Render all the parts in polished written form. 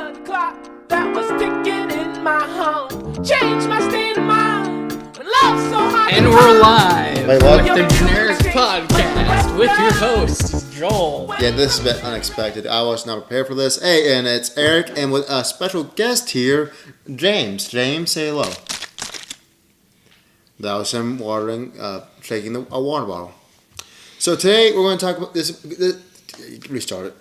blood clot that was ticking in my home. Changed my state of mind. When love's so hard. And we're live Wait, what? with the Jeneric podcast with your host, Joel. Yeah, this is a bit unexpected. I was not prepared for this. Hey, and it's Eric, and with a special guest here, James. James, say hello. That was him shaking a water bottle. So today we're going to talk about this. Restart it.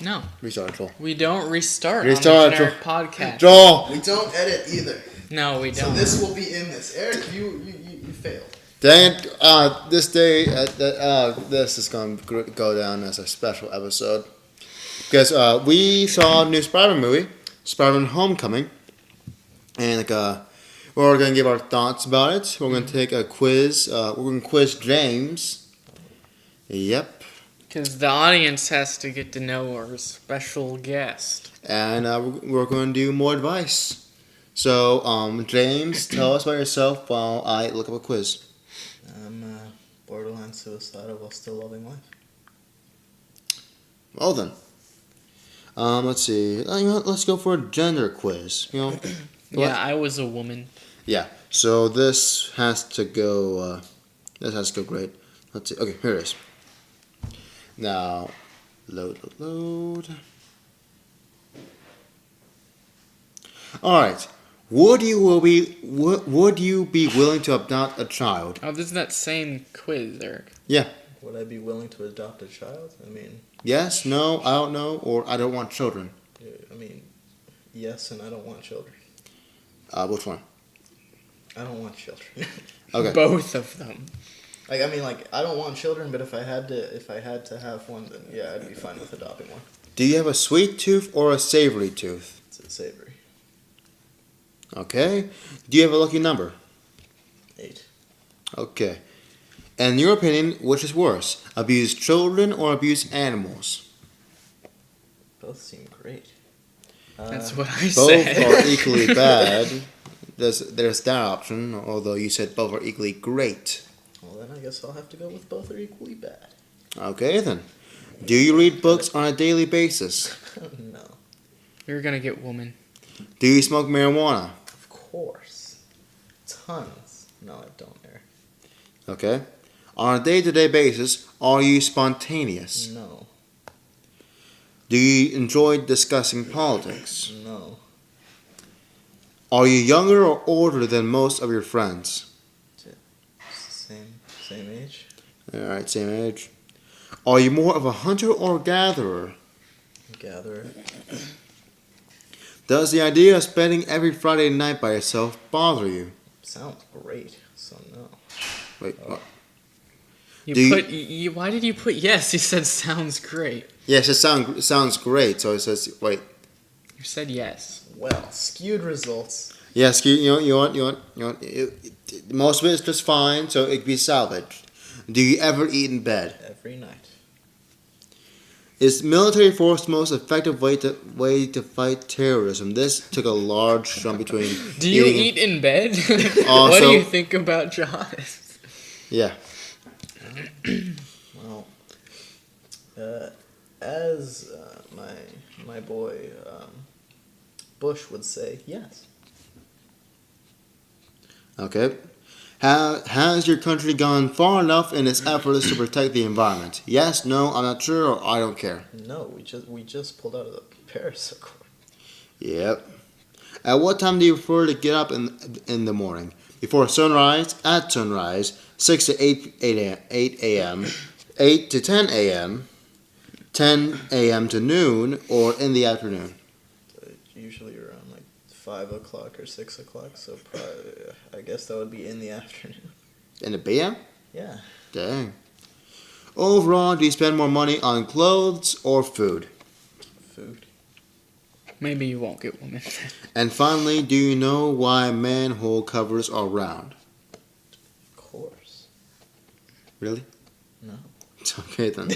No. Restart it, Joel. We don't restart Restart, on the Joel. Jeneric podcast. Joel! We don't edit either. No, we don't. So this will be in this. Eric, you failed. Dang it. This day, this is going to go down as a special episode. Because we saw a new Spider-Man movie, Spider-Man Homecoming. And we're going to give our thoughts about it. We're going to take a quiz. We're going to quiz James. Yep. Because the audience has to get to know our special guest. And we're going to do more advice. So, James, tell us about yourself while I look up a quiz. I'm borderline suicidal while still loving life. Well then. Let's see. Let's go for a gender quiz. Yeah, I was a woman. Yeah. So this has to go. This has to go great. Let's see. Okay, here it is. Now, load. All right. Would you be willing to adopt a child? Oh, this is that same quiz, Eric. Yeah. Would I be willing to adopt a child? I mean, Yes. No. I don't know. Or I don't want children. Yes, and I don't want children. Which one? I don't want children. Okay. Both of them. I don't want children, but if I had to have one, then yeah, I'd be fine with adopting one. Do you have a sweet tooth or a savory tooth? It's a savory. Okay. Do you have a lucky number? 8. Okay. In your opinion, which is worse? Abuse children or abuse animals? Both seem great. That's what I Both said. are equally bad. There's that option, although you said both are equally great. Well, then I guess I'll have to go with both are equally bad. Okay, then. Do you read books on a daily basis? No. You're gonna get woman. Do you smoke marijuana? Of course. Tons. No, I don't, Eric. Okay. On a day-to-day basis, are you spontaneous? No. Do you enjoy discussing politics? No. Are you younger or older than most of your friends? Same age. Alright, same age. Are you more of a hunter or gatherer? Gatherer. Does the idea of spending every Friday night by yourself bother you? Sounds great. So no. Wait, what? Why did you put yes? You said sounds great. Yes, it sounds great. So it says, wait. You said yes. Well, skewed results. Yes, you know what? Most of it is just fine, so it can be salvaged. Do you ever eat in bed? Every night. Is military force the most effective way to fight terrorism? This took a large jump between. Do you eat in bed? Also, what do you think about Jaws? Yeah. Well, as my boy Bush would say, yes. Okay. Has your country gone far enough in its efforts to protect the environment? Yes, no, I'm not sure, or I don't care. No, we just pulled out of the Paris Accord. Yep. At what time do you prefer to get up in the morning? Before sunrise, at sunrise, 6 to 8 a.m., 8 to 10 a.m., 10 a.m. to noon, or in the afternoon? Usually around 5 o'clock or 6 o'clock, so probably, I guess that would be in the afternoon. In the p.m.? Yeah. Dang. Overall, do you spend more money on clothes or food? Food. Maybe you won't get woman. And finally, do you know why manhole covers are round? Of course. Really? No. Okay then.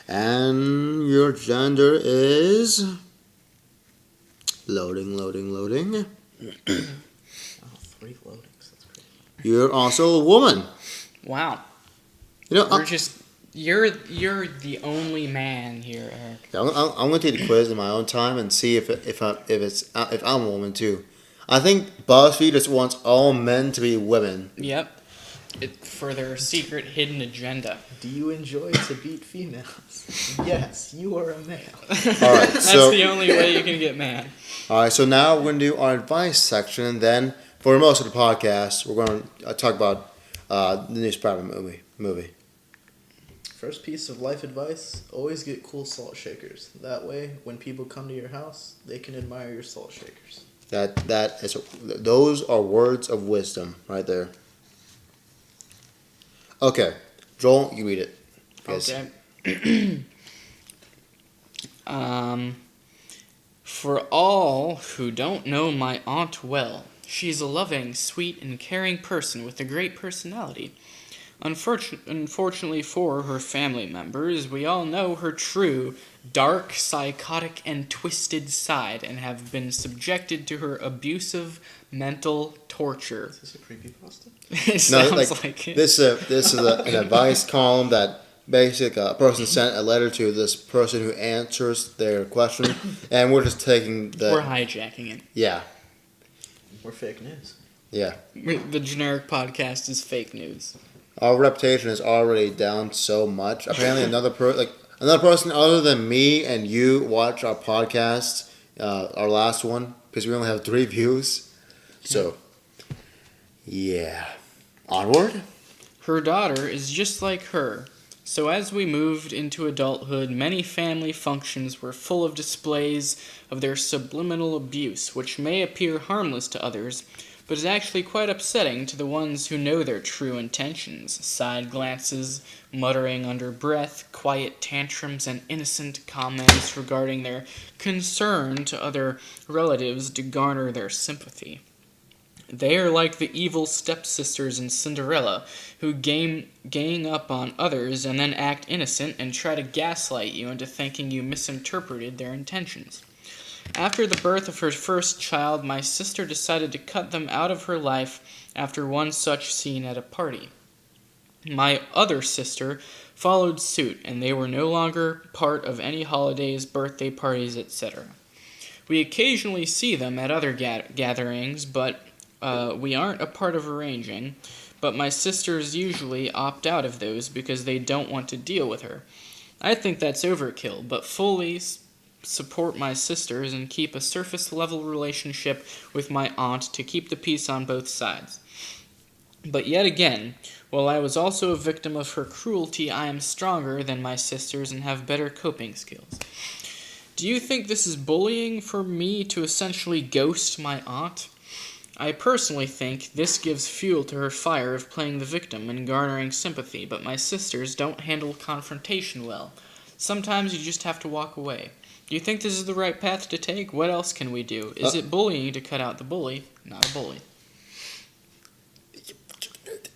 And your gender is... Loading. Oh, 3 loadings. That's great. You're also a woman. Wow. You know, We're just You're the only man here, Eric. I'm gonna take the quiz in my own time and see if I'm a woman too. I think BuzzFeed just wants all men to be women. Yep. For their secret hidden agenda. Do you enjoy to beat females? Yes, you are a male. All right, That's so the only way you can get mad. all right, so now we're gonna do our advice section, and then for most of the podcast, we're gonna talk about the new Spider-Man movie. First piece of life advice, always get cool salt shakers. That way, when people come to your house, they can admire your salt shakers. Those are words of wisdom right there. Okay, Joel, you read it. Yes. Okay. For all who don't know my aunt well, she's a loving, sweet, and caring person with a great personality. Unfortunately for her family members, we all know her true, dark, psychotic, and twisted side and have been subjected to her abusive mental torture. Is this a creepypasta? It sounds like it. This is an advice column that basically a person sent a letter to this person who answers their question, and we're just taking We're hijacking it. Yeah. We're fake news. Yeah. The Jeneric podcast is fake news. Our reputation is already down so much. Apparently, another person other than me and you watch our podcast, our last one, because we only have 3 views. So, yeah. Onward? Her daughter is just like her. So as we moved into adulthood, many family functions were full of displays of their subliminal abuse, which may appear harmless to others, but is actually quite upsetting to the ones who know their true intentions. Side glances, muttering under breath, quiet tantrums, and innocent comments regarding their concern to other relatives to garner their sympathy. They are like the evil stepsisters in Cinderella, who gang up on others and then act innocent and try to gaslight you into thinking you misinterpreted their intentions. After the birth of her first child, my sister decided to cut them out of her life after one such scene at a party. My other sister followed suit, and they were no longer part of any holidays, birthday parties, etc. We occasionally see them at other gatherings, but we aren't a part of arranging, but my sisters usually opt out of those because they don't want to deal with her. I think that's overkill, but fully support my sisters and keep a surface-level relationship with my aunt to keep the peace on both sides. But yet again, while I was also a victim of her cruelty, I am stronger than my sisters and have better coping skills. Do you think this is bullying for me to essentially ghost my aunt? I personally think this gives fuel to her fire of playing the victim and garnering sympathy, but my sisters don't handle confrontation well. Sometimes you just have to walk away. Do you think this is the right path to take? What else can we do? Is it bullying to cut out the bully? Not a bully.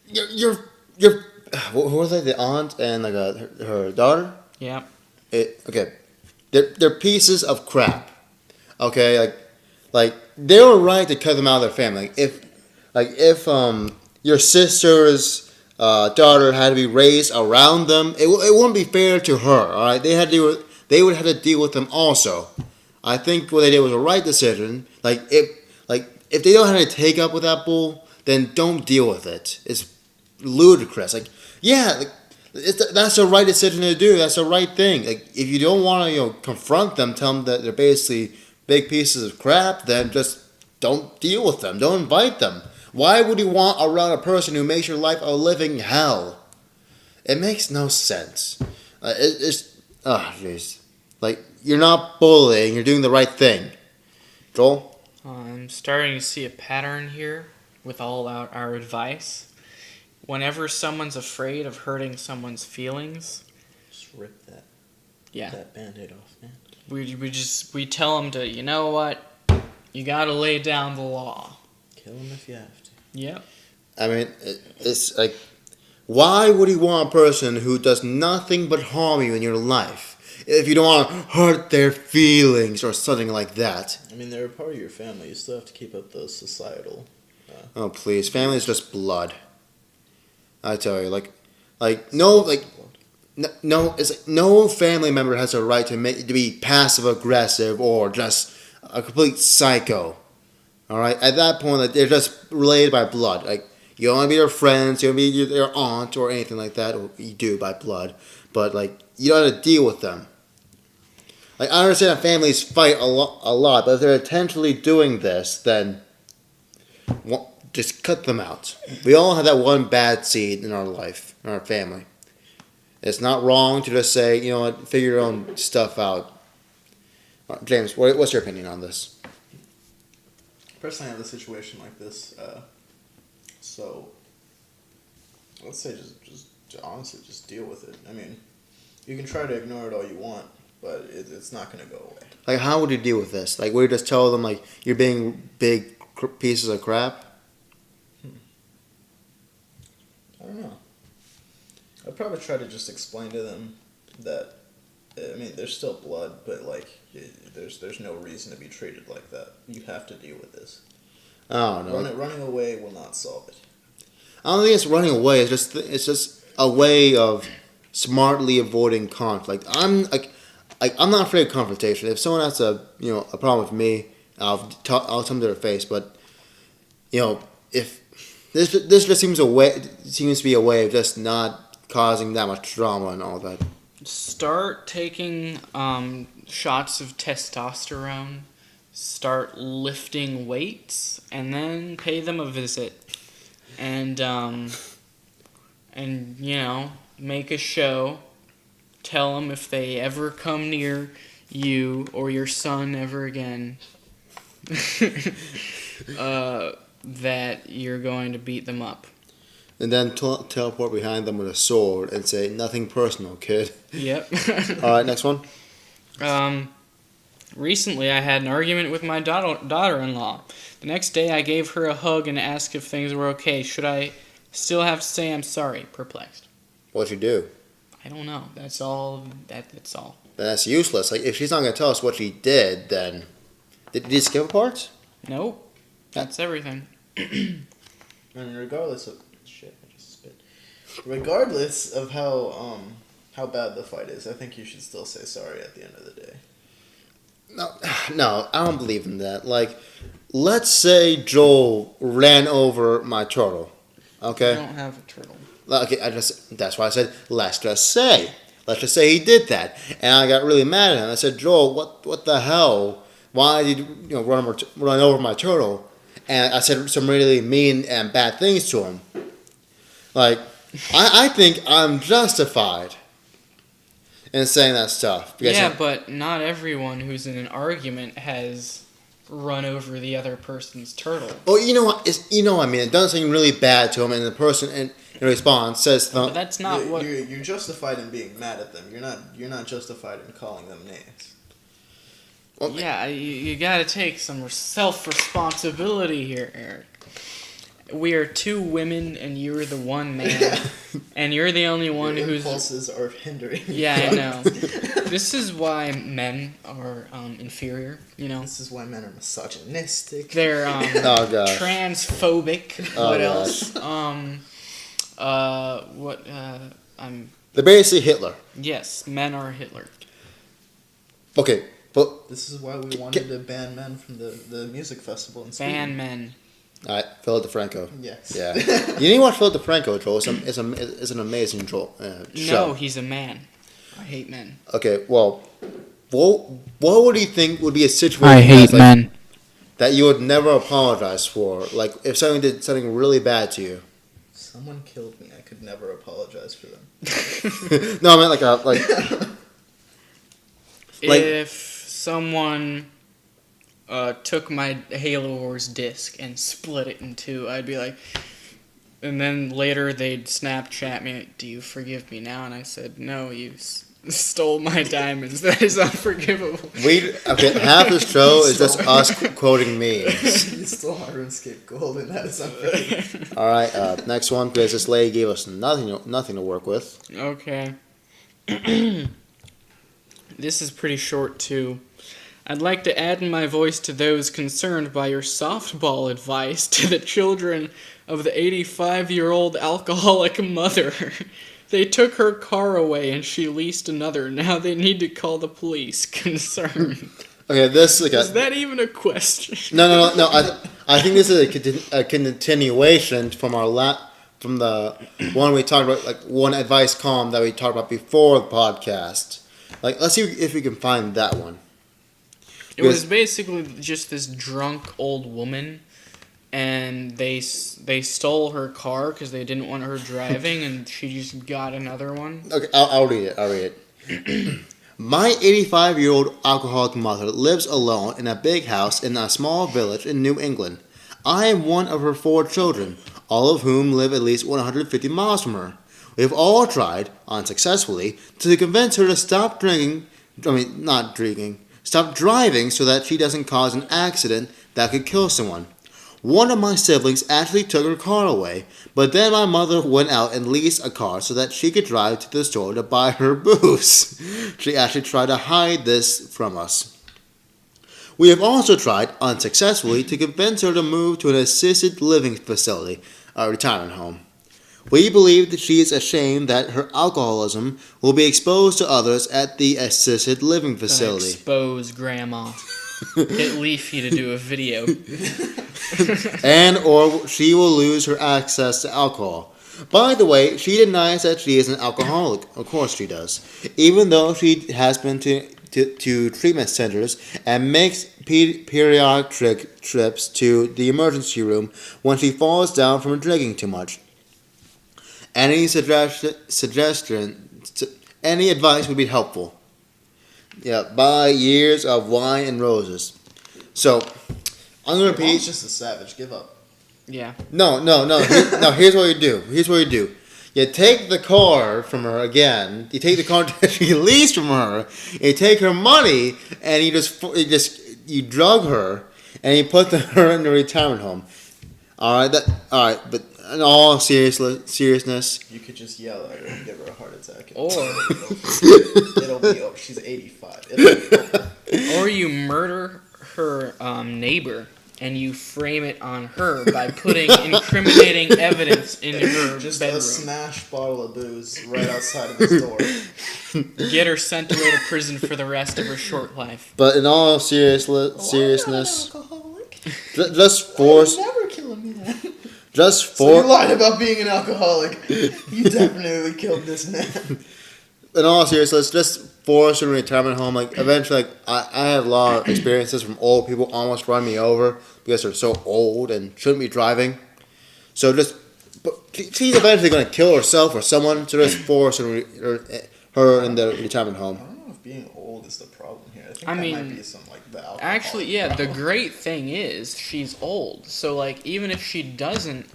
You're who was it? The aunt and like her daughter? Yeah. Okay. They're pieces of crap. Okay, like they were right to cut them out of their family. If your sister's daughter had to be raised around them, it wouldn't be fair to her. All right, they would have to deal with them also. I think what they did was a right decision. If they don't have to take up with that bull, then don't deal with it. It's ludicrous. That's the right decision to do. That's the right thing. If you don't want to confront them, tell them that they're basically big pieces of crap, then just don't deal with them. Don't invite them. Why would you want around a person who makes your life a living hell? It makes no sense. Jeez. You're not bullying. You're doing the right thing. Joel? I'm starting to see a pattern here with all our advice. Whenever someone's afraid of hurting someone's feelings, Just rip that Band-Aid off, man. we tell them to, you know what, you gotta lay down the law. Kill him if you have to. Yep. I mean, it's like, why would you want a person who does nothing but harm you in your life if you don't want to hurt their feelings or something like that? I mean, they're a part of your family. You still have to keep up those societal... Oh, no, it's like no family member has a right to be passive aggressive or just a complete psycho. All right, at that point, like, they're just related by blood. Like you don't want to be their friends, you don't want to be their aunt or anything like that. Or you do by blood, but like you don't have to deal with them. Like I understand that families fight a lot, but if they're intentionally doing this, then just cut them out. We all have that one bad seed in our life, in our family. It's not wrong to just say, you know what, figure your own stuff out. James, what's your opinion on this? Personally, I have a situation like this. So, let's say just honestly, just deal with it. I mean, you can try to ignore it all you want, but it's not going to go away. Like, how would you deal with this? Like, would you just tell them, like, you're being big pieces of crap? I don't know. I'd probably try to just explain to them that, I mean, there's still blood, but, like, there's no reason to be treated like that. You have to deal with this. I don't know. Running away will not solve it. I don't think it's running away. It's just a way of smartly avoiding conflict. I'm not afraid of confrontation. If someone has a problem with me, I'll tell them to their face. But if this just seems to be a way of just not causing that much drama and all that. Start taking shots of testosterone. Start lifting weights, and then pay them a visit. And make a show. Tell them if they ever come near you or your son ever again, that you're going to beat them up. And then teleport behind them with a sword and say, "Nothing personal, kid." Yep. All right, next one. Recently, I had an argument with my daughter-in-law. The next day, I gave her a hug and asked if things were okay. Should I still have to say I'm sorry? Perplexed. What'd you do? I don't know. That's all. That's all. That's useless. Like, if she's not going to tell us what she did, then... Did you skip a part? Nope. That's everything. And regardless of... Shit, I just spit. Regardless of how bad the fight is, I think you should still say sorry at the end of the day. No, I don't believe in that. Like, let's say Joel ran over my turtle. Okay? I don't have a turtle. Okay, that's why I said, let's just say he did that. And I got really mad at him. I said, Joel, what the hell? Why did you run over my turtle? And I said some really mean and bad things to him. Like, I think I'm justified in saying that stuff. Yeah, but not everyone who's in an argument has run over the other person's turtle. Oh, you know what? I mean, it does something really bad to him, and the person in response says, But that's not what... You're justified in being mad at them. You're not justified in calling them names. Well, yeah, you gotta take some self-responsibility here, Eric. We are two women, and you're the one man, and you're the only one Your who's... impulses are hindering. Yeah, I know. This is why men are inferior, This is why men are misogynistic. They're oh, gosh. transphobic. Oh, What gosh. else? They're basically Hitler. Yes, men are Hitler. Okay, but... This is why we wanted to ban men from the music festival in Sweden. Ban men. Alright, Philip DeFranco. Yes. Yeah. You need to watch Philip DeFranco, Joel. It's an amazing show. No, he's a man. I hate men. Okay, well, what would you think would be a situation I hate men. that you would never apologize for? Like, if someone did something really bad to you. Someone killed me. I could never apologize for them. No, I meant if someone took my Halo Wars disc and split it in two, I'd be like... And then later they'd Snapchat me, do you forgive me now? And I said, no, you stole my diamonds. That is unforgivable. Half the show is just us quoting memes. You stole my RuneScape gold, and that is unforgivable. Alright, next one, because this lady gave us nothing to work with. Okay. This is pretty short, too. I'd like to add my voice to those concerned by your softball advice to the children of the 85-year-old alcoholic mother. They took her car away and she leased another. Now they need to call the police. Concern. Okay, this like Is that even a question? No. I think this is a continuation from from the one we talked about, like one advice column that we talked about before the podcast. Like, let's see if we can find that one. It was basically just this drunk old woman, and they stole her car because they didn't want her driving, and she just got another one. Okay, I'll read it. My 85-year-old alcoholic mother lives alone in a big house in a small village in New England. I am one of her 4 children, all of whom live at least 150 miles from her. We have all tried, unsuccessfully, to convince her to stop stop driving so that she doesn't cause an accident that could kill someone. One of my siblings actually took her car away, but then my mother went out and leased a car so that she could drive to the store to buy her booze. She actually tried to hide this from us. We have also tried, unsuccessfully, to convince her to move to an assisted living facility, a retirement home. We believe that she is ashamed that her alcoholism will be exposed to others at the assisted living facility. Expose Grandma. Get Leafy to do a video. And or she will lose her access to alcohol. By the way, she denies that she is an alcoholic. Of course she does. Even though she has been to treatment centers and makes periodic trips to the emergency room when she falls down from drinking too much. Any any advice would be helpful. Yeah, buy years of wine and roses. So, I'm gonna repeat. He's just a savage. Give up. Yeah. No. Here's what you do. You take the car from her again. You take the car that she leased from her. You take her money and you drug her and you put her in the retirement home. All right. But in all seriousness, you could just yell at her and give her a heart attack. Or it'll be over. She's 85. It'll be over. Or you murder her neighbor and you frame it on her by putting incriminating evidence in her just bedroom. A smashed bottle of booze right outside of his door. Get her sent away to prison for the rest of her short life. but in all seriousness, just force. Never kill a man. Just So you lied about being an alcoholic. You definitely killed this man. In all seriousness, just force her in a retirement home. Like, eventually, I have a lot of experiences from old people almost run me over because they're so old and shouldn't be driving. So she's eventually going to kill herself or someone. So just force her in the retirement home. I don't know if being old is the problem here. I think might be some like the alcohol. Actually, yeah. problem. The great thing is she's old, so like even if she doesn't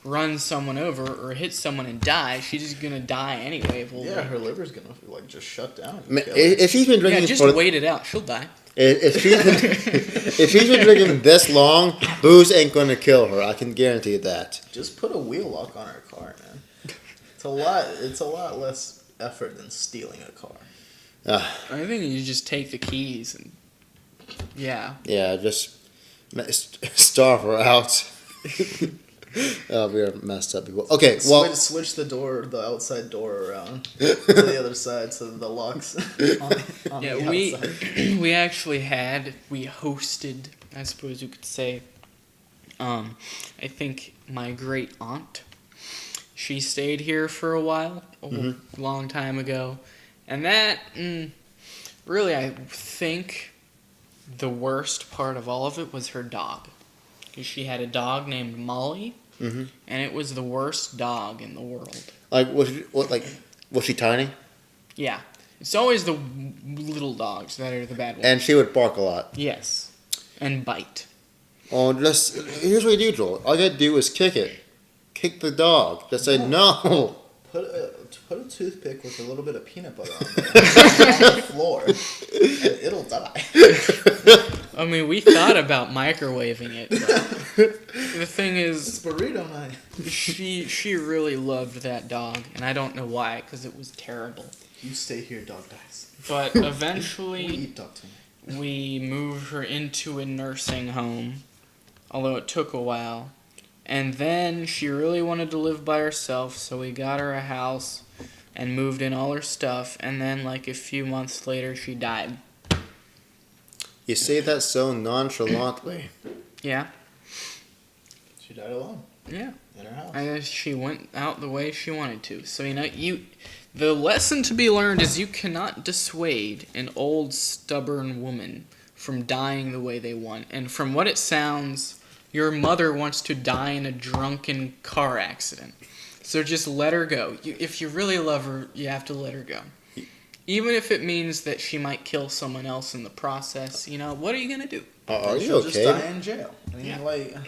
run someone over or hit someone and die, she's just gonna die anyway. Yeah, her liver's gonna like just shut down. If she's been drinking, just wait it out. She'll die. If she's been drinking this long, booze ain't gonna kill her. I can guarantee that. Just put a wheel lock on her car, man. It's a lot less effort than stealing a car. I think you just take the keys and Yeah, just starve her out. Oh, we are messed up people. Okay, well, switch the outside door around to the other side so that the locks on the outside. we hosted, I suppose you could say, I think my great aunt. She stayed here for a while, a long time ago, and that really, I think the worst part of all of it was her dog. She had a dog named Molly. Mm-hmm. And it was the worst dog in the world. Was she tiny? Yeah. It's always the little dogs that are the bad ones. And she would bark a lot. Yes. And bite. Oh, here's what you do, Joel. All you gotta do is kick it. Kick the dog. Just say no. Put a toothpick with a little bit of peanut butter on the floor, and it'll die. I mean, we thought about microwaving it, but the thing is, it's burrito night. She really loved that dog, and I don't know why, because it was terrible. You stay here, dog dies. But eventually, we eat dog tonight. We moved her into a nursing home, although it took a while. And then she really wanted to live by herself, so we got her a house and moved in all her stuff, and then like a few months later she died. You say that so nonchalantly. Yeah. She died alone Yeah. in her house. I guess she went out the way she wanted to. So the lesson to be learned is you cannot dissuade an old stubborn woman from dying the way they want. And from what it sounds, your mother wants to die in a drunken car accident. So just let her go. If you really love her, you have to let her go. Even if it means that she might kill someone else in the process, what are you gonna do? Are you She'll just okay? die in jail. I mean, Yeah.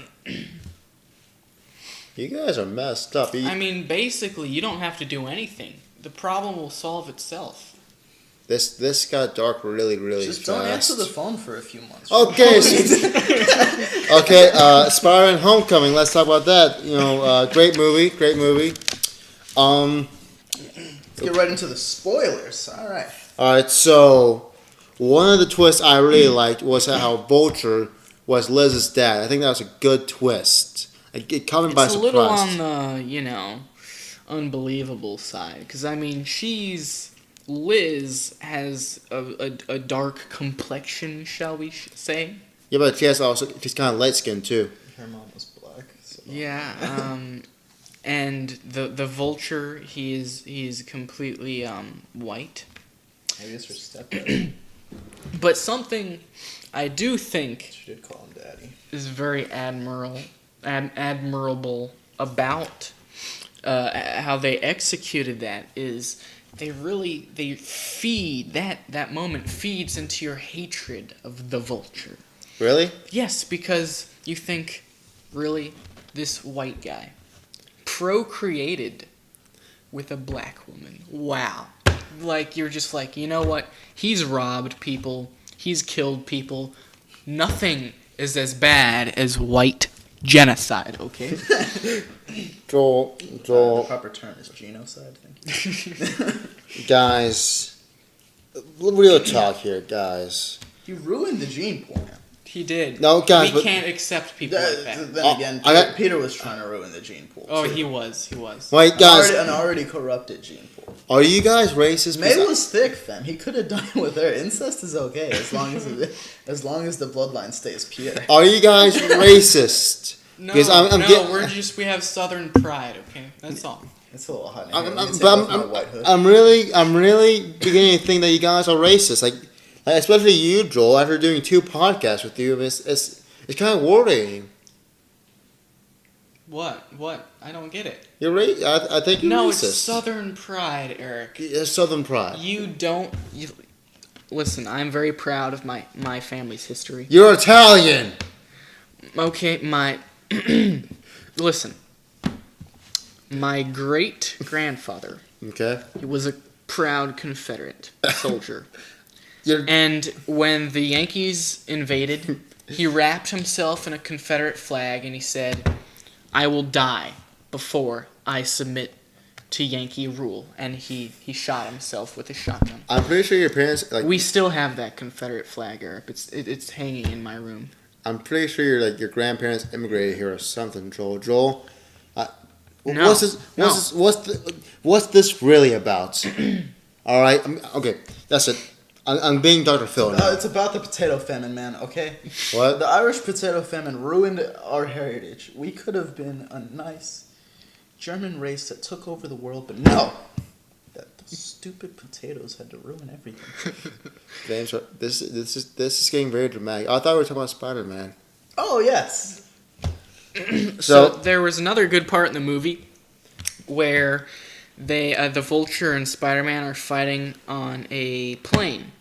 You guys are messed up. I mean, basically, you don't have to do anything. The problem will solve itself. This got dark really, really just fast. don't answer the phone for a few months. Okay. Okay. Spider-Man: Homecoming. Let's talk about that. Great movie. Great movie. Let's get right into the spoilers. All right. All right. So, one of the twists I really liked was how Vulture was Liz's dad. I think that was a good twist. It caught me by It's a surprise. little on the, unbelievable side. Because, I mean, Liz has a dark complexion, shall we say? Yeah, but she's kind of light skinned too. Her mom was black. So. Yeah, and the Vulture, he's completely white. Maybe it's her stepdad. But something I do think She did call him daddy. is very admirable about how they executed that is they feed that moment feeds into your hatred of the Vulture. Really? Yes, because you think, really, this white guy procreated with a black woman. Wow. Like, you're just like, you know what? He's robbed people. He's killed people. Nothing is as bad as white genocide, okay? Joel, The proper term is genocide. Thank you. guys, real talk here, guys. You ruined the gene pool. He did. No, guys, we but- can't accept people like that. Then again, Peter was trying to ruin the gene pool. Oh, too. he was. Wait, guys, An already corrupted gene pool. are you guys racist? May was thick, fam. He could have done it with her. Incest is okay as long as the bloodline stays pure. Are you guys racist? No, Because we have Southern pride, okay? That's all. It's a little hot. I'm really beginning to think that you guys are racist. Like especially you, Joel. After doing 2 podcasts with you, it's kind of worrying. What? I don't get it. You're right. I think you're No, racist. it's Southern pride, Eric. It's Southern pride. Listen, I'm very proud of my family's history. You're Italian. Okay, listen. My great-grandfather, Okay. he was a proud Confederate soldier. You're And when the Yankees invaded, he wrapped himself in a Confederate flag and he said, "I will die before I submit to Yankee rule." And he shot himself with a shotgun. I'm pretty sure your parents We still have that Confederate flag, Eric. It's hanging in my room. I'm pretty sure your grandparents immigrated here or something, Joel. Joel, No, what's this really about? All right. Okay, that's it. I'm being Dr. Phil now. It's about the potato famine, man. Okay. What? The Irish potato famine ruined our heritage. We could have been a nice German race that took over the world, but no. Those stupid potatoes had to ruin everything. James, this is getting very dramatic. I thought we were talking about Spider-Man. Oh yes. So there was another good part in the movie where the Vulture and Spider-Man are fighting on a plane.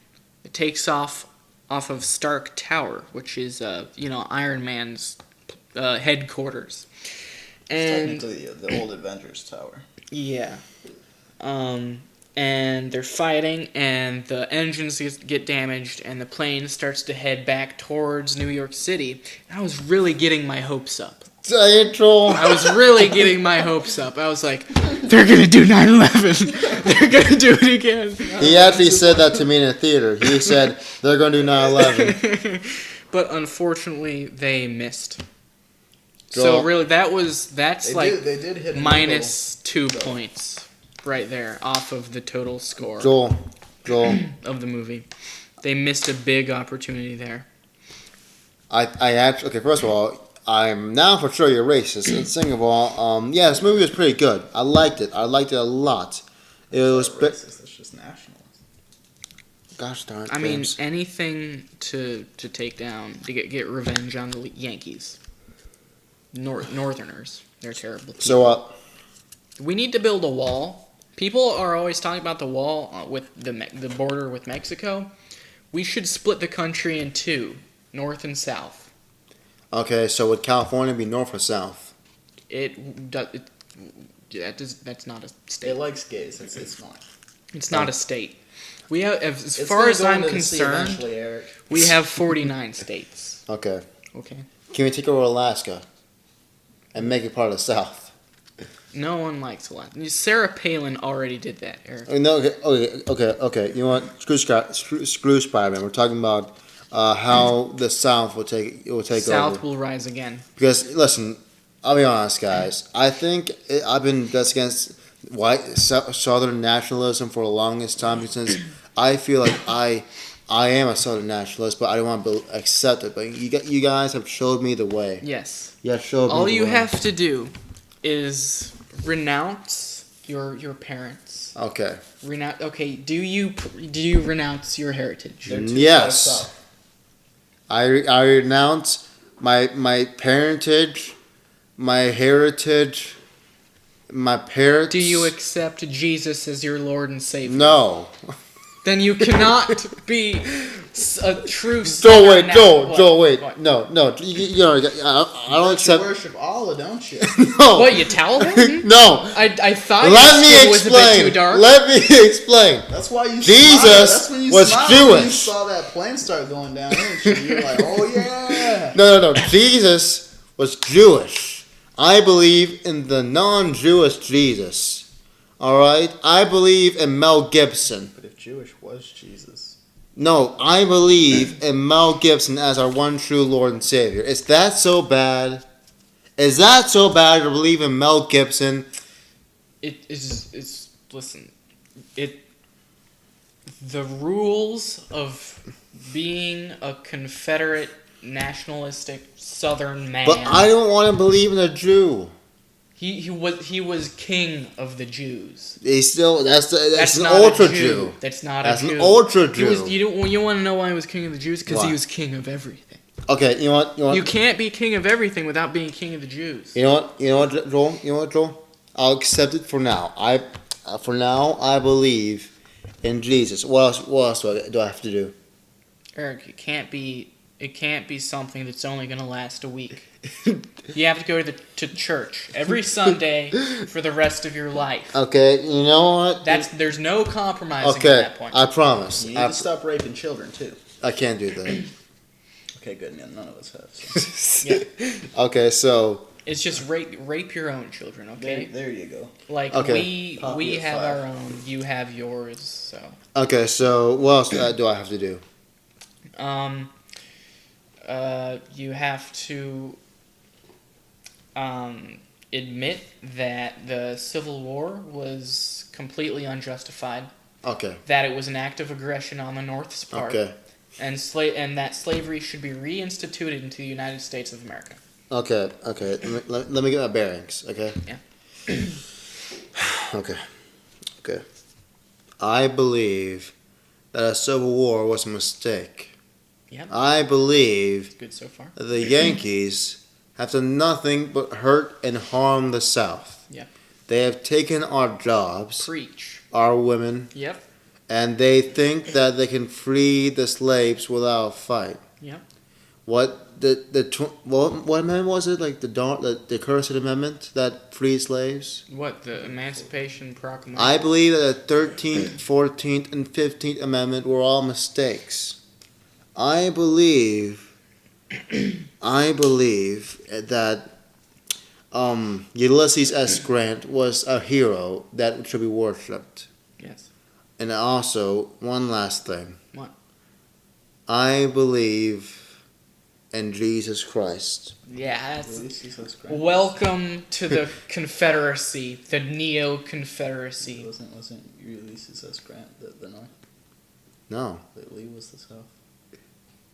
It takes off of Stark Tower, which is Iron Man's headquarters. And It's technically the old Avengers Tower. yeah. And they're fighting, and the engines get damaged, and the plane starts to head back towards New York City. And I was really getting my hopes up. Joel. I was really getting my hopes up. I was like, they're going to do 9/11. They're going to do it again. He actually said that to me in a theater. He said they're going to do 9/11. But unfortunately, they missed. Joel. So really, that's They did hit minus 2 points right there off of the total score Joel. of the movie. They missed a big opportunity there. I actually, okay, first of all, I'm now for sure you're racist. And second of all, yeah, this movie was pretty good. I liked it. I liked it a lot. It was, racist. That's just nationalist. gosh darn it. I mean, James. anything to take down, to get revenge on the Yankees. Northerners. They're terrible people. So, We need to build a wall. People are always talking about the wall with the border with Mexico. We should split the country in two, north and south. okay, so would California be north or south? That's not a state. It likes gays. It's not. It's not a state. We have, as It's far gonna as go I'm into the sea concerned, eventually, Eric. we have 49 states. Okay. Okay. Can we take over Alaska and make it part of the South? No one likes Alaska. Sarah Palin already did that, Eric. No, okay. You know what? Screw Spider-Man. We're talking about how the South will take South over. will rise again. Because listen, I'll be honest, guys. I think I've been just against white Southern nationalism for the longest time since I feel like I am a Southern nationalist, but I don't want to accept it. But you guys have showed me the way. Yes. You have showed me All the you way. have to do is renounce your parents. Okay. Okay. Do you renounce your heritage? They're too Yes. far south. I renounce my parentage, my heritage, my parents. Do you accept Jesus as your Lord and Savior? No. Then you cannot be a true. Joel, wait. What? No. You know, I don't But accept. You worship Allah, don't you? No. What, you tell them? No. I thought Let your me skin was a bit explain. too dark. Let me explain. That's why you Jesus smiled. That's when you was smiled when you Jewish. saw that plane start going down. You're like, oh yeah. No. Jesus was Jewish. I believe in the non-Jewish Jesus. All right. I believe in Mel Gibson. But if Jewish was Jesus, No, I believe in Mel Gibson as our one true Lord and Savior. Is that so bad? Is that so bad to believe in Mel Gibson? Listen, the rules of being a Confederate nationalistic Southern man. But I don't want to believe in a Jew. He was king of the Jews. That's an not ultra a Jew. That's not That's a Jew. an ultra Jew. You want to know why he was king of the Jews? Because Why? he was king of everything. Okay, you know what? You can't be king of everything without being king of the Jews. You know what, Joel? I'll accept it for now. I believe in Jesus. What else do I have to do? Eric, it can't be something that's only going to last a week. You have to go to church every Sunday for the rest of your life. Okay, you know what? There's no compromising Okay, at that point. I promise. you need to stop raping children too. I can't do that. Okay, good. None of us have. So. Yeah. Okay, so It's just rape your own children, okay? There you go. Like Okay. we have our own, you have yours, so what else do I have to do? you have to admit that the Civil War was completely unjustified, Okay. that it was an act of aggression on the North's part, Okay. and that slavery should be reinstituted into the United States of America. Okay. Let me get my bearings. Okay. Yeah. Okay. I believe that a civil war was a mistake. Yep. I believe Good so far. the Yankees have done nothing but hurt and harm the South. Yep. They have taken our jobs, Preach. our women, Yep. and they think that they can free the slaves without a fight. Yep. What what amendment was it? Like the Cursed Amendment that freed slaves? What, the Emancipation Proclamation? I believe that the 13th, 14th, and 15th Amendment were all mistakes. I believe that Ulysses S. Grant was a hero that should be worshipped. Yes. And also, one last thing. What? I believe and Jesus Christ. Yeah, that's... Ulysses S. Grant. Welcome to the Confederacy, the Neo-Confederacy. Wasn't Ulysses S. Grant the North? No. Lee was the South.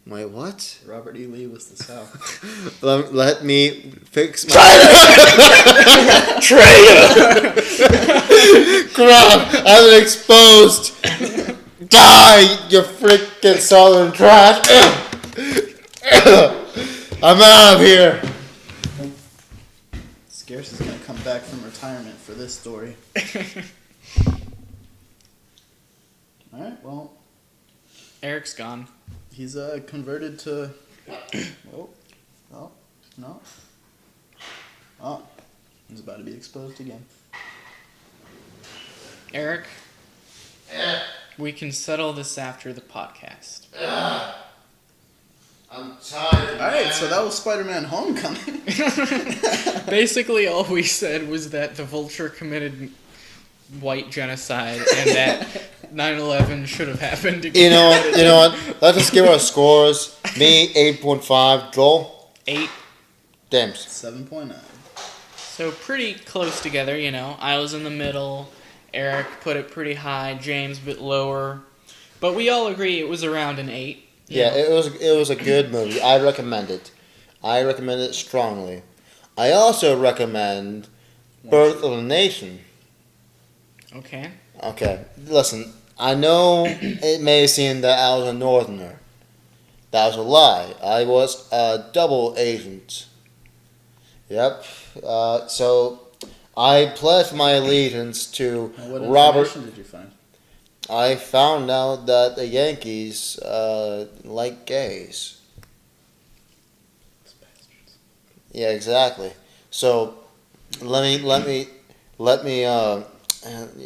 Wait, what? Robert E. Lee was the South. Let me fix my... Traitor! Crap! I've been exposed! Die, you freaking southern trash! I'm out of here! Scarce is gonna come back from retirement for this story. Alright, well, Eric's gone. he's converted to... Oh, no. Oh, he's about to be exposed again. Eric, we can settle this after the podcast. I'm tired. Alright, so that was Spider-Man Homecoming. Basically, all we said was that the Vulture committed white genocide and that 9/11 should have happened again. You know what? Let's just give our scores. Me, 8.5. Joel? 8. Damn. 7.9. So pretty close together, you know. I was in the middle. Eric put it pretty high. James a bit lower. But we all agree it was around an 8. Yeah, it was a good movie. I recommend it. I recommend it strongly. I also recommend Birth of a Nation. Okay. Okay, listen. I know it may seem that I was a northerner. That was a lie. I was a double agent. Yep. So I pledged my allegiance to What Robert. information did you find? I found out that the Yankees like gays. Those bastards. Yeah, exactly. So let me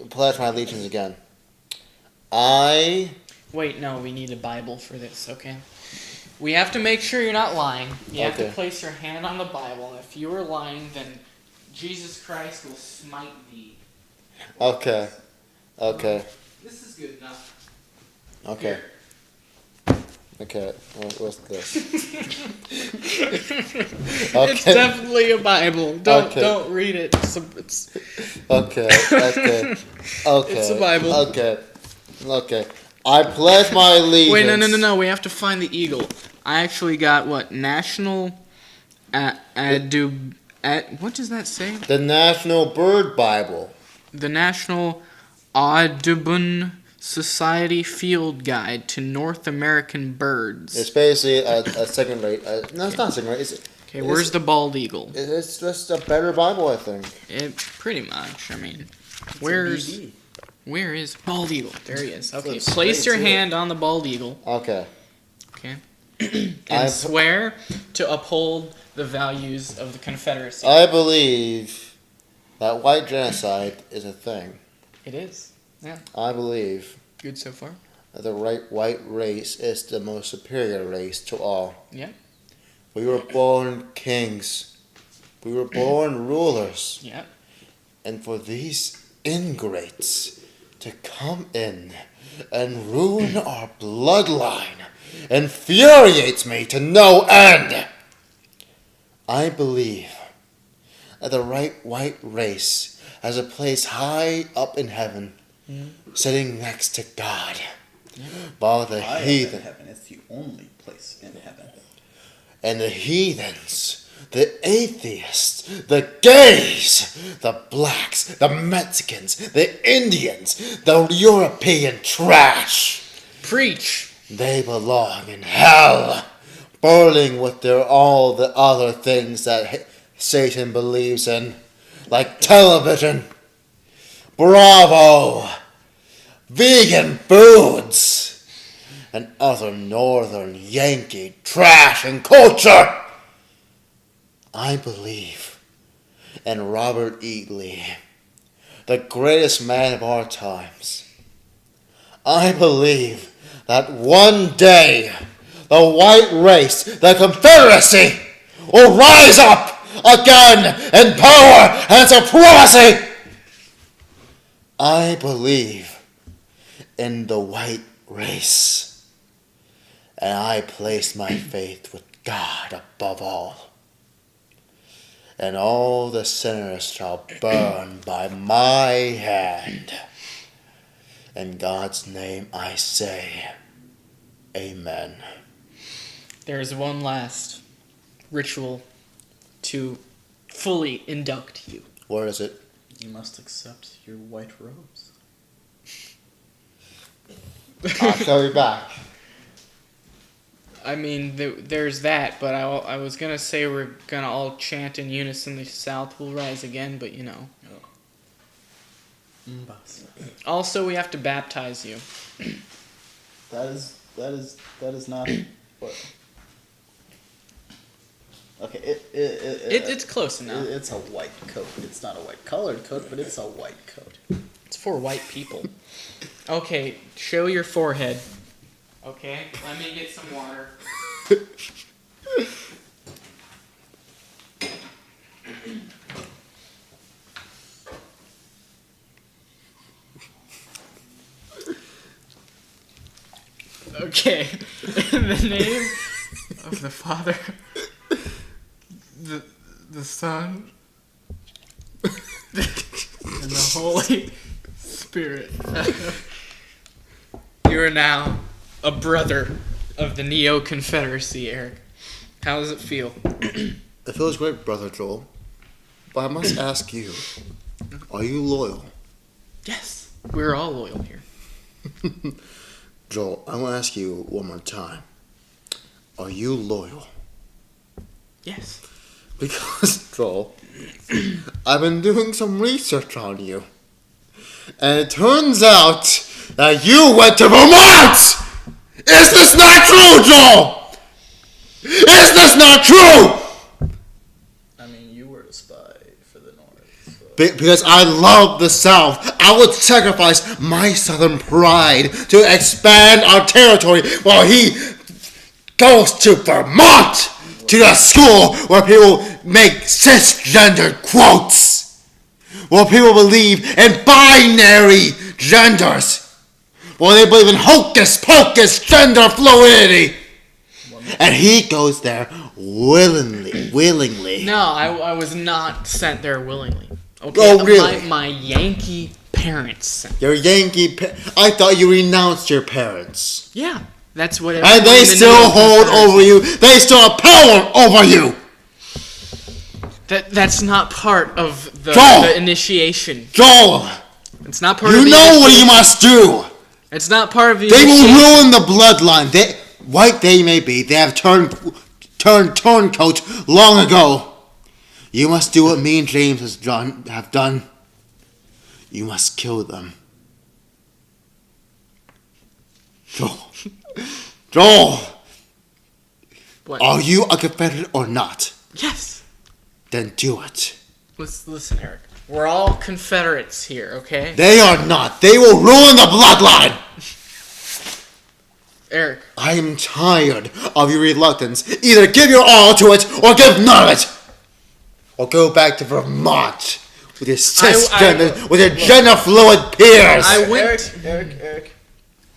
pledge my allegiance again. Wait, no, we need a Bible for this, okay? We have to make sure you're not lying. You have to Okay. place your hand on the Bible. And if you are lying, then Jesus Christ will smite thee. Okay. This is good enough. Okay. Okay. What's this? It's definitely a Bible. Don't read it. It's Okay. It's a Bible. Okay. I pledge my allegiance. Wait, no. We have to find the eagle. I actually got what? National what does that say? The National Bird Bible. The National Audubon Society Field Guide to North American Birds. It's basically a second rate. No, it's not second rate. Okay, where's the bald eagle? It's just a better Bible, I think. It pretty much. I mean, where is bald eagle? There he is. Okay, Flips place straight your to hand on the bald eagle. Okay. Okay, and swear to uphold the values of the Confederacy. I believe that white genocide is a thing. It is. Yeah. I believe Good so far. that the white race is the most superior race to all. Yeah. We were born kings. We were born rulers. Yeah. And for these ingrates to come in and ruin our bloodline infuriates me to no end. I believe that the white race has a place high up in heaven, sitting next to God, while the heathen Heaven is the only place in heaven. and the heathens, the atheists, the gays, the blacks, the Mexicans, the Indians, the European trash. Preach. They belong in hell, burning with all the other things that Satan believes in, like television, Bravo, vegan foods, and other northern Yankee trash and culture. I believe in Robert E. Lee, the greatest man of our times. I believe that one day the white race, the Confederacy, will rise up again in power and supremacy. I believe in the white race, and I place my faith with God above all. And all the sinners shall burn by my hand. In God's name I say, Amen. There is one last ritual to fully induct you. What is it? You must accept your white robes. I'll show you back. I mean, there's that, but I was gonna say we're gonna all chant in unison, the South will rise again, but you know. Also, we have to baptize you. That is not what. Okay, It's close enough. It's a white coat. It's not a white colored coat, but it's a white coat. It's for white people. Okay, show your forehead. Okay, let me get some water. Okay, in the name of the Father, the Son, and the Holy Spirit. You are now a brother of the Neo-Confederacy, Eric. How does it feel? It feels great, Brother Joel. But I must ask you, are you loyal? Yes, we're all loyal here. Joel, I want to ask you one more time. Are you loyal? Yes. Because, Joel, I've been doing some research on you. And it turns out that you went to Vermont! Is this not true, Joel? Is this not true? I mean, you were a spy for the North. So. Because I love the South. I would sacrifice my Southern pride to expand our territory while he goes to Vermont to a school where people make cisgender quotes. Where people believe in binary genders. Where they believe in hocus pocus gender fluidity. And he goes there willingly. No, I was not sent there willingly. Okay, Oh, really? My Yankee parents sent. Your Yankee I thought you renounced your parents. Yeah, that's what. And they still hold over you. They still have power over you. That's not part of the initiation. Joel, It's not part of you the know what you initiation. must do. It's not part of the They will initiation. ruin the bloodline. White they may be, they have turncoat long ago. You must do what me and James have done. You must kill them. Joel, What? are you a Confederate or not? Yes. Then do it. Listen, Eric. We're all Confederates here, okay? They are not. They will ruin the bloodline. Eric. I am tired of your reluctance. Either give your all to it or give none of it. Or go back to Vermont with your cisgender, with your gender fluid peers. Eric,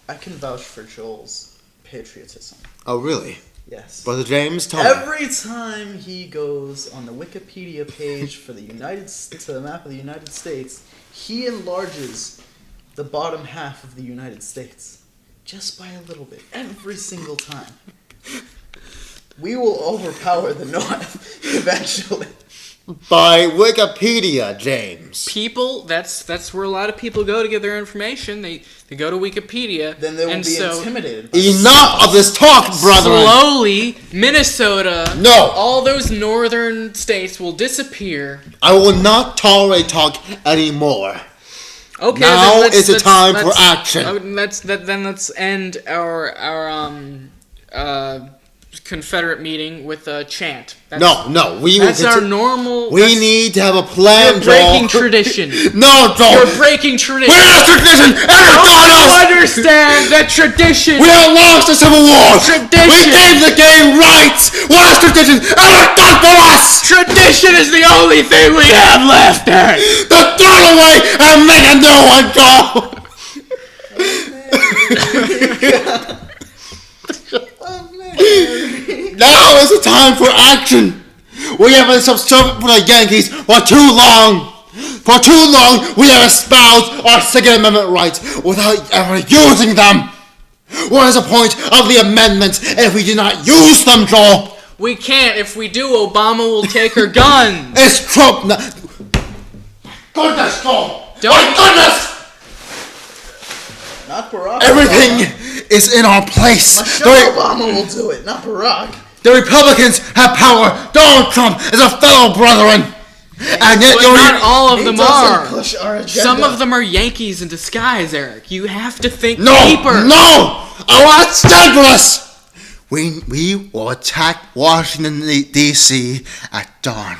I can vouch for Joel's patriotism. Oh, really? Yes. Brother James, tell me. Every time he goes on the Wikipedia page for the to the map of the United States, he enlarges the bottom half of the United States. Just by a little bit. Every single time. We will overpower the North eventually. By Wikipedia, James. People, that's where a lot of people go to get their information. They go to Wikipedia. Then they will be intimidated. Enough of this talk, brother. Slowly, Minnesota, No. all those northern states will disappear. I will not tolerate talk anymore. Okay, Now then is the time for action. Let's end our Confederate meeting with a chant. No. That's our normal. We need to have a plan, You're breaking Joel. tradition. No, Joel. You're breaking tradition. We're not tradition. Ever thought You us. understand that tradition. We have lost the Civil War. Tradition. We gave the game rights. What has tradition ever done for us? Tradition is the only thing we have left, Eric. To throw it away and make a new one, Joel. Oh, man. Now is the time for action. We have been subservient for the Yankees for too long. For too long, we have espoused our Second Amendment rights without ever using them. What is the point of the amendments if we do not use them, Joel? We can't. If we do, Obama will take our guns. It's Trump. Goodness, Joel. My goodness. Not Barack. Everything is in our place. Michelle Obama will do it, not Barack. The Republicans have power. Donald Trump is a fellow brethren. And yet But not all of He them doesn't are. push our agenda. Some of them are Yankees in disguise, Eric. You have to think No, deeper. no! I want to stand for us! We will attack Washington, D.C. at dawn.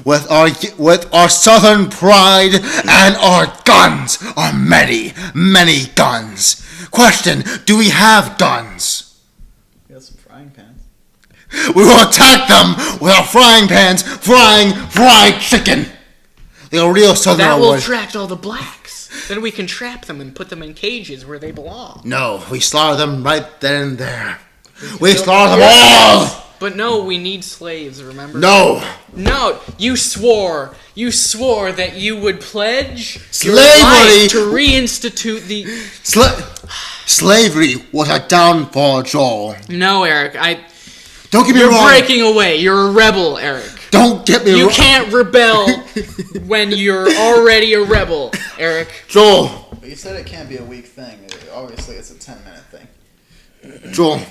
With our southern pride and our guns, our many, many guns. Question, do we have guns? We got some frying pans. We will attack them with our frying pans frying fried chicken. Like a real southerner That will would. attract all the blacks. Then we can trap them and put them in cages where they belong. No, we slaughter them right then and there. We slaughter them all! But no, we need slaves, remember? No! No, you swore that you would pledge your Slavery- life to reinstitute the... Slavery was a downfall, Joel. No, Eric, Don't get me you're wrong. breaking away. You're a rebel, Eric. Don't get me wrong. You can't rebel when you're already a rebel, Eric. Joel. But you said it can't be a week thing. Obviously, it's a 10-minute thing. Joel.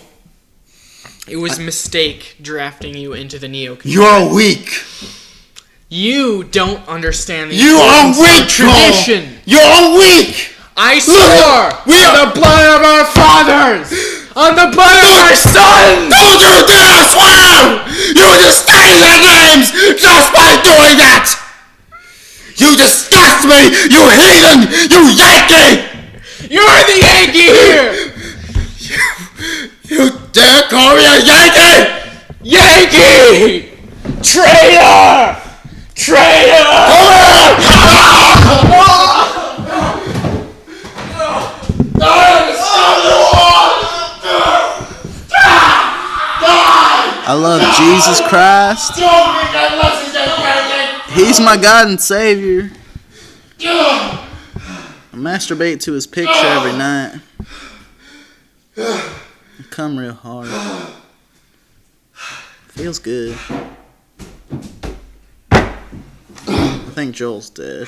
It was a mistake drafting you into the Neo-Confederate. You're weak. You don't understand the You are importance of weak, tradition. Joel. You're weak. I swore We on are- the blood of our fathers, on the blood of our sons. Don't do that, I swear. You disdain their names just by doing that. You disgust me, you heathen, you Yankee. You're the Yankee here. You dare call me a Yankee? Yankee! Traitor! Traitor! I love Jesus Christ. He's my God and Savior. I masturbate to his picture every night. I come real hard. Feels good. I think Joel's dead.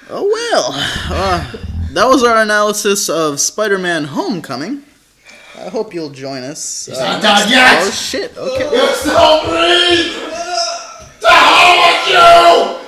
Oh well. That was our analysis of Spider-Man Homecoming. I hope you'll join us. not done yet. Oh shit, okay. You still breathe! To hell with you!